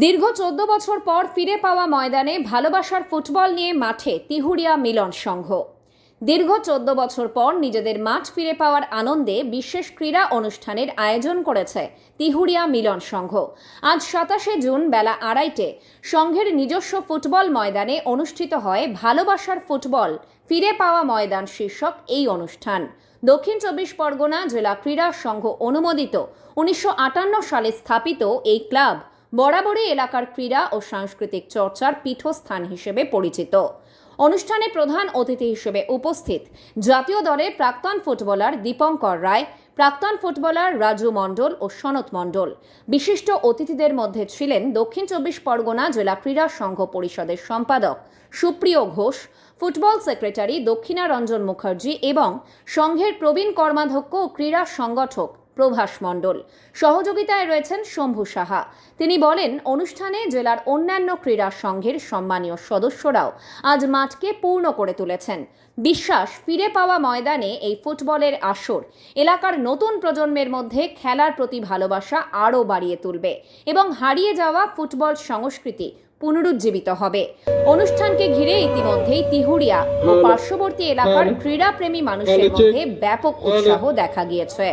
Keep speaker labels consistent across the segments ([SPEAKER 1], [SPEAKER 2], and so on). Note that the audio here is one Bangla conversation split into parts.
[SPEAKER 1] দীর্ঘ 14 বছর পর ফিরে পাওয়া ময়দানে ভালোবাসার ফুটবল নিয়ে মাঠে তিহুড়িয়া মিলন সংঘ। দীর্ঘ 14 বছর পর নিজেদের মাঠ ফিরে পাওয়ার আনন্দে বিশেষ ক্রীড়া অনুষ্ঠানের আয়োজন করেছে তিহুড়িয়া মিলন সংঘ। আজ 27শে জুন বেলা 2:30টায় সংঘের নিজস্ব ফুটবল ময়দানে অনুষ্ঠিত হয় ভালোবাসার ফুটবল ফিরে পাওয়া ময়দান শীর্ষক এই অনুষ্ঠান। দক্ষিণ 24 পরগনা জেলা ক্রীড়া সংঘ অনুমোদিত 1958 সালে স্থাপিত এই ক্লাব বরাবরই এলাকার ক্রীড়া ও সাংস্কৃতিক চর্চার পীঠস্থান হিসেবে পরিচিত। অনুষ্ঠানে প্রধান অতিথি হিসেবে উপস্থিত জাতীয় দলের প্রাক্তন ফুটবলার দীপঙ্কর রায়, প্রাক্তন ফুটবলার রাজু মণ্ডল ও সনত মণ্ডল। বিশিষ্ট অতিথিদের মধ্যে ছিলেন দক্ষিণ 24 পরগনা জেলা ক্রীড়া সংঘ পরিষদের সম্পাদক সুপ্রিয় ঘোষ, ফুটবল সেক্রেটারি দক্ষিণারঞ্জন মুখার্জি এবং সংঘের প্রবীণ কর্মাধ্যক্ষ ও ক্রীড়া সংগঠক প্রভাস মণ্ডল। সহযোগিতায় রয়েছেন শম্ভু সাহা। তিনি বলেন, অনুষ্ঠানে জেলার অন্যান্য ক্রীড়া সংঘের সম্মানীয় সদস্যরাও আজ মাঠকে পূর্ণ করে তুলেছেন। বিশ্বাস, ফিরে পাওয়া ময়দানে এই ফুটবলের আসর এলাকার নতুন প্রজন্মের মধ্যে খেলার প্রতি ভালোবাসা আরও বাড়িয়ে তুলবে এবং হারিয়ে যাওয়া ফুটবল সংস্কৃতি পুনরুজ্জীবিত হবে। অনুষ্ঠানকে ঘিরে ইতিমধ্যেই তিহুড়িয়া ও পার্শ্ববর্তী এলাকার ক্রীড়াপ্রেমী মানুষের মধ্যে ব্যাপক উৎসাহ দেখা গিয়েছে।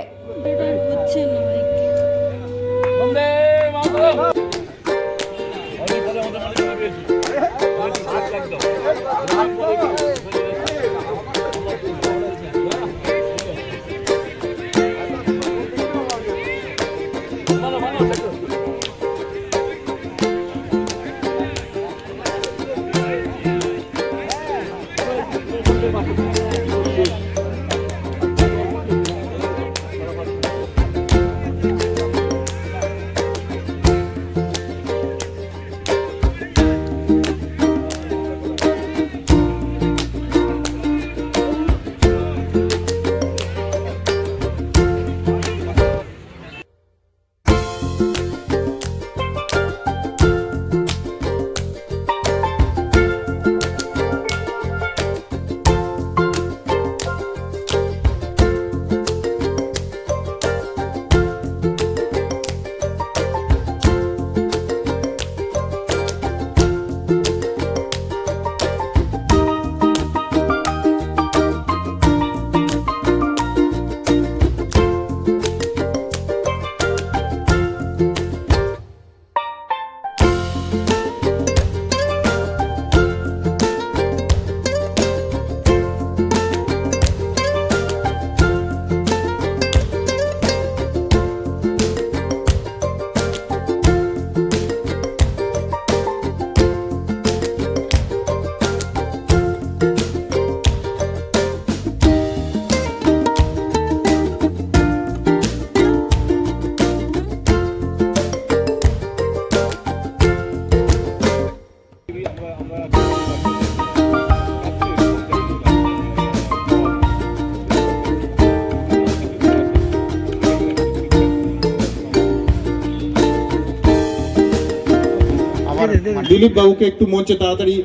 [SPEAKER 2] দিলীপ বাবুকে একটু মঞ্চে তাড়াতাড়ি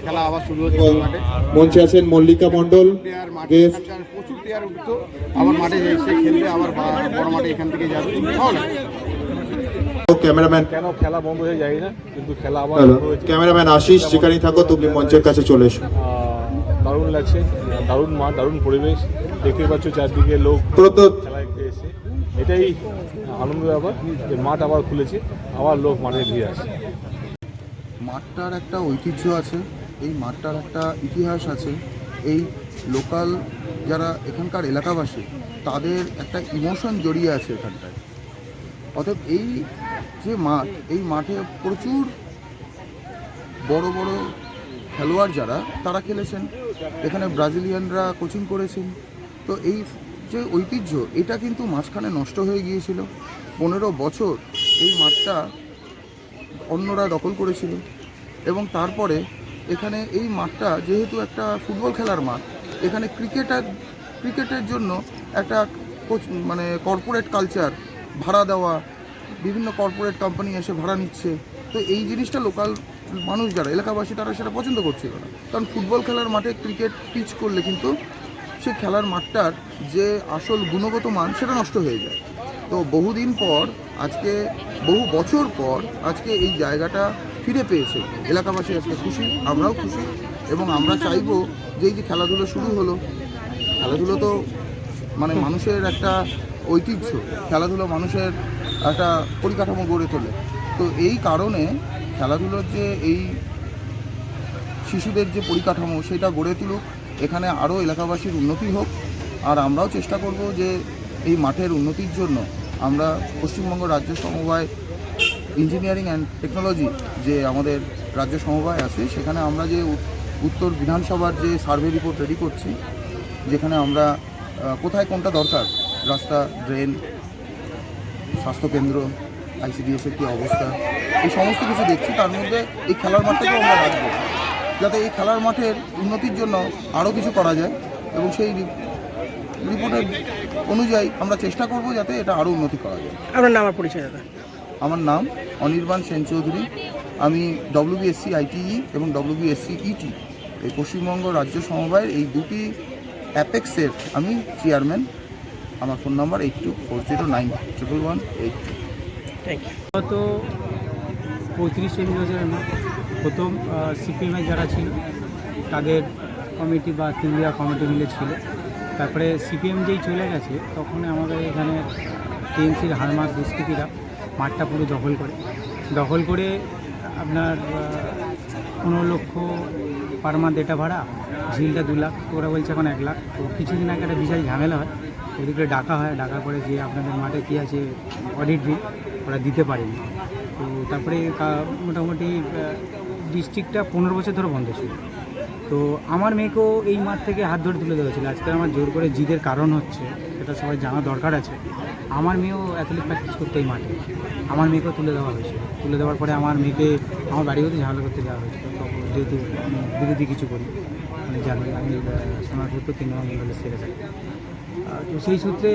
[SPEAKER 3] খেলা আবার শুরু হচ্ছে।
[SPEAKER 2] মঞ্চে আছেন মল্লিকা মণ্ডল, গেস্ট
[SPEAKER 3] প্রচুর প্লেয়ার উঠতো, আবার মাঠে এসে খেলবে, আবার বড় মাঠে এখান থেকে যাবে।
[SPEAKER 2] ক্যামেরাম্যান
[SPEAKER 3] কেন খেলা বন্ধ হয়ে যায় না, কিন্তু খেলা আবার
[SPEAKER 2] ক্যামেরাম্যান আশিস, যেখানেই থাকো তুমি মঞ্চের কাছে চলে এসো।
[SPEAKER 3] দারুণ লাগছে, দারুণ মাঠ, দারুণ পরিবেশ, দেখতে পাচ্ছ চারদিকে লোক খেলা দেখতে এসে। এটাই আনন্দ ব্যাপার যে মাঠ আবার খুলেছে, আবার লোক মাঠে ভিড়ে আসে।
[SPEAKER 4] মাঠটার একটা ঐতিহ্য আছে, এই মাঠটার একটা ইতিহাস আছে, এই লোকাল যারা এখানকার এলাকাবাসী তাদের একটা ইমোশন জড়িয়ে আছে এখানটায়। অতএব এই যে মাঠ, এই মাঠে প্রচুর বড় বড় খেলোয়াড় যারা তারা খেলেছেন, এখানে ব্রাজিলিয়ানরা কোচিং করেছেন। তো এই যে ঐতিহ্য, এটা কিন্তু মাঝখানে নষ্ট হয়ে গিয়েছিল। 15 বছর এই মাঠটা অন্যরা দখল করেছিল এবং তারপরে এখানে এই মাঠটা যেহেতু একটা ফুটবল খেলার মাঠ, এখানে ক্রিকেটের জন্য একটা মানে কর্পোরেট কালচার, ভাড়া দেওয়া, বিভিন্ন কর্পোরেট কোম্পানি এসে ভাড়া নিচ্ছে। তো এই জিনিসটা লোকাল মানুষ যারা এলাকাবাসী তারা সেটা পছন্দ করছিল না, কারণ ফুটবল খেলার মাঠে ক্রিকেট পিচ করলে কিন্তু সে খেলার মাঠটার যে আসল গুণগত মান সেটা নষ্ট হয়ে যায়। তো বহুদিন পর আজকে বহু বছর পর আজকে এই জায়গাটা ফিরে পেয়েছে এলাকাবাসী, আজকে খুশি, আমরাও খুশি। এবং আমরা চাইবো যে এই যে খেলাধুলো শুরু হলো, খেলাধুলো তো মানে মানুষের একটা ঐতিহ্য, খেলাধুলো মানুষের একটা পরিকাঠামো গড়ে তোলে। তো এই কারণে খেলাধুলোর যে এই শিশুদের যে পরিকাঠামো সেটা গড়ে তুলুক, এখানে আরও এলাকাবাসীর উন্নতি হোক। আর আমরাও চেষ্টা করব যে এই মাঠের উন্নতির জন্য আমরা পশ্চিমবঙ্গ রাজ্য সমবায় ইঞ্জিনিয়ারিং অ্যান্ড টেকনোলজি যে আমাদের রাজ্য সমবায় আছে, সেখানে আমরা যে উত্তর বিধানসভার যে সার্ভে রিপোর্ট রেডি করছি, যেখানে আমরা কোথায় কোনটা দরকার, রাস্তা, ড্রেন, স্বাস্থ্যকেন্দ্র, আইসিডিএসের কী অবস্থা, এই সমস্ত কিছু দেখছি। তার মধ্যে এই খেলার মাঠটাকেও আমরা রাখবো, যাতে এই খেলার মাঠের উন্নতির জন্য আরও কিছু করা যায়। এবং সেই রিপোর্টের অনুযায়ী আমরা চেষ্টা করব যাতে এটা আরও উন্নতি করা যায়।
[SPEAKER 5] আপনার নাম আর পরিচয় দাদা?
[SPEAKER 4] আমার নাম অনির্বাণ সেন চৌধুরী। আমি WBSc ITE এবং WBSc ET এই পশ্চিমবঙ্গ রাজ্য সমবায়ের এই দুটি অ্যাপেক্সের আমি চেয়ারম্যান। আমার ফোন নাম্বার 8240911182।
[SPEAKER 5] Thank you.
[SPEAKER 6] গত 35-40 বছরের না প্রথম সিপিএমের যারা ছিল তাদের কমিটি বা তিনটা কমিটি মিলে ছিল। তারপরে সিপিএম যেই চলে গেছে তখন আমাদের এখানে টিএমসির হারমাত দুষ্কৃতীরা মাঠটা পুরো দখল করে আপনার 15 লক্ষ পার মান্থ এটা ভাড়া, ঝিলটা 2 লাখ, তো ওরা বলছে এখন 1 লাখ। তো কিছুদিন আগে একটা বিশাল ঝামেলা হয়, ওদিকে ডাকা হয়, ডাকার পরে যে আপনাদের মাঠে কী আছে অডিট বিল ওরা দিতে পারেনি। তো তারপরে মোটামুটি ডিস্ট্রিক্টটা 15 বছর ধরে বন্ধ ছিল। তো আমার মেয়েকেও এই মাঠ থেকে হাত ধরে তুলে দেওয়া ছিল। আজকে আমার জোর করে জিদের কারণ হচ্ছে, সেটা সবাই জানা দরকার আছে, আমার মেয়েও অ্যাথলেটিক প্র্যাকটিস করতে এই মাঠে, আমার মেয়েকেও তুলে দেওয়া হয়েছিল। তুলে দেওয়ার পরে আমার মেয়েকে আমার বাড়িতেও ঝামেলা করতে যাওয়া হয়েছিল। তখন যেহেতু বিরোধী কিছু করি, মানে জানি আমি সোনারপুর তো 3 নম্বর মন্ডলের সেক্রেটারি। তো সেই সূত্রে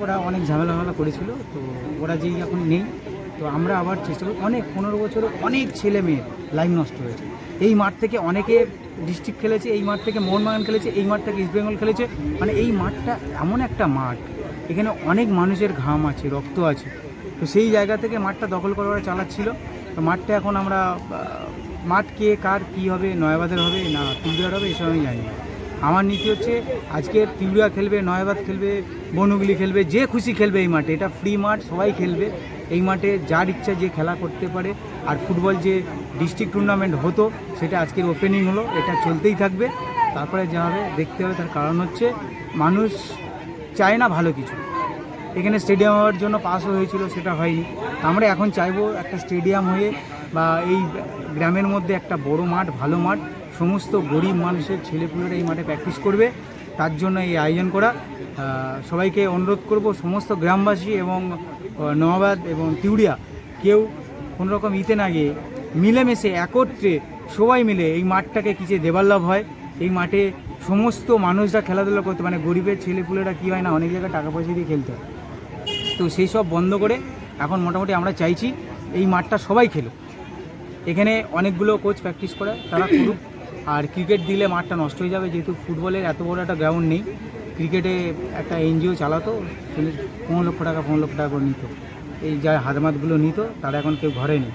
[SPEAKER 6] ওরা অনেক ঝামেলা করেছিল। তো ওরা যেই এখন নেই, তো আমরা আবার চেষ্টা করি। 15 বছরে অনেক ছেলে মেয়ের লাইফ নষ্ট হয়েছে। এই মাঠ থেকে অনেকে ডিস্ট্রিক্ট খেলেছে, এই মাঠ থেকে মোহনবাগান খেলেছে, এই মাঠ থেকে ইস্ট বেঙ্গল খেলেছে। মানে এই মাঠটা এমন একটা মাঠ, এখানে অনেক মানুষের ঘাম আছে, রক্ত আছে। তো সেই জায়গা থেকে মাঠটা দখল করে ওরা চালাচ্ছিল। তো মাঠটা এখন আমরা মাঠ কে কার কী হবে, নয়াবাদের হবে না তিউড়িয়ার হবে, এসব আমি জানি না। আমার নীতি হচ্ছে আজকে তিউড়িয়া খেলবে, নয়াবাদ খেলবে, বনগুলি খেলবে, যে খুশি খেলবে এই মাঠে। এটা ফ্রি মাঠ, সবাই খেলবে এই মাঠে, যার ইচ্ছা যে খেলা করতে পারে। আর ফুটবল যে ডিস্ট্রিক্ট টুর্নামেন্ট হতো সেটা আজকের ওপেনিং হলো, এটা চলতেই থাকবে। তারপরে যা হবে দেখতে হবে। তার কারণ হচ্ছে মানুষ চায় না ভালো কিছু। এখানে স্টেডিয়াম হওয়ার জন্য পাসও হয়েছিল, সেটা হয়নি। আমরা এখন চাইবো একটা স্টেডিয়াম হয়ে বা এই গ্রামের মধ্যে একটা বড় মাঠ, ভালো মাঠ, সমস্ত গরিব মানুষের ছেলেপুলেরা এই মাঠে প্র্যাকটিস করবে, তার জন্য এই আয়োজন করা। সবাইকে অনুরোধ করব, সমস্ত গ্রামবাসী এবং নওয়াবাদ এবং তিউড়িয়া কেউ কোনোরকম না গিয়ে মিলেমিশে একত্রে সবাই মিলে এই মাঠটাকে কিছু দেবার লাভ হয়। এই মাঠে সমস্ত মানুষরা খেলাধুলা করতে, মানে গরিবের ছেলেপুলেরা কী হয় না, অনেক জায়গায় টাকা পয়সা দিয়ে খেলতে হয়। তো সেই সব বন্ধ করে এখন মোটামুটি আমরা চাইছি এই মাঠটা সবাই খেলুক। এখানে অনেকগুলো কোচ প্র্যাকটিস করে, তারা করুক। আর ক্রিকেট দিলে মাঠটা নষ্ট হয়ে যাবে, যেহেতু ফুটবলের এত বড় একটা গ্রাউন্ড নেই। ক্রিকেটে একটা এনজিও চালাতো, 15 লক্ষ টাকা করে নিত। এই যা হাতমাতগুলো নিত, তারা এখন কেউ ঘরে নেই।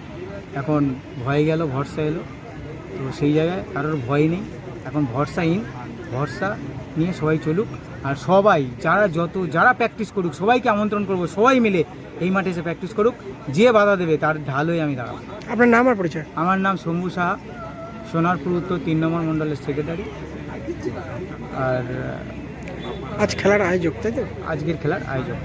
[SPEAKER 6] এখন ভয়ে গেল, ভরসা এলো। তো সেই জায়গায় কারোর ভয় নেই, এখন ভরসা নিয়ে সবাই চলুক। আর সবাই যারা প্র্যাকটিস করুক, সবাইকে আমন্ত্রণ করব, সবাই মিলে এই মাঠে এসে প্র্যাকটিস করুক। যে বাধা দেবে তার ঢাল হয়ে আমি দাঁড়াবো।
[SPEAKER 5] আপনার নাম আর পরিচয়?
[SPEAKER 6] আমার নাম শম্ভু সাহা, সোনারপুর উত্তর 3 নম্বর মন্ডলের সেক্রেটারি। আর
[SPEAKER 5] আজ খেলার আয়োজক, তাই তো?
[SPEAKER 6] আজকের খেলার আয়োজক।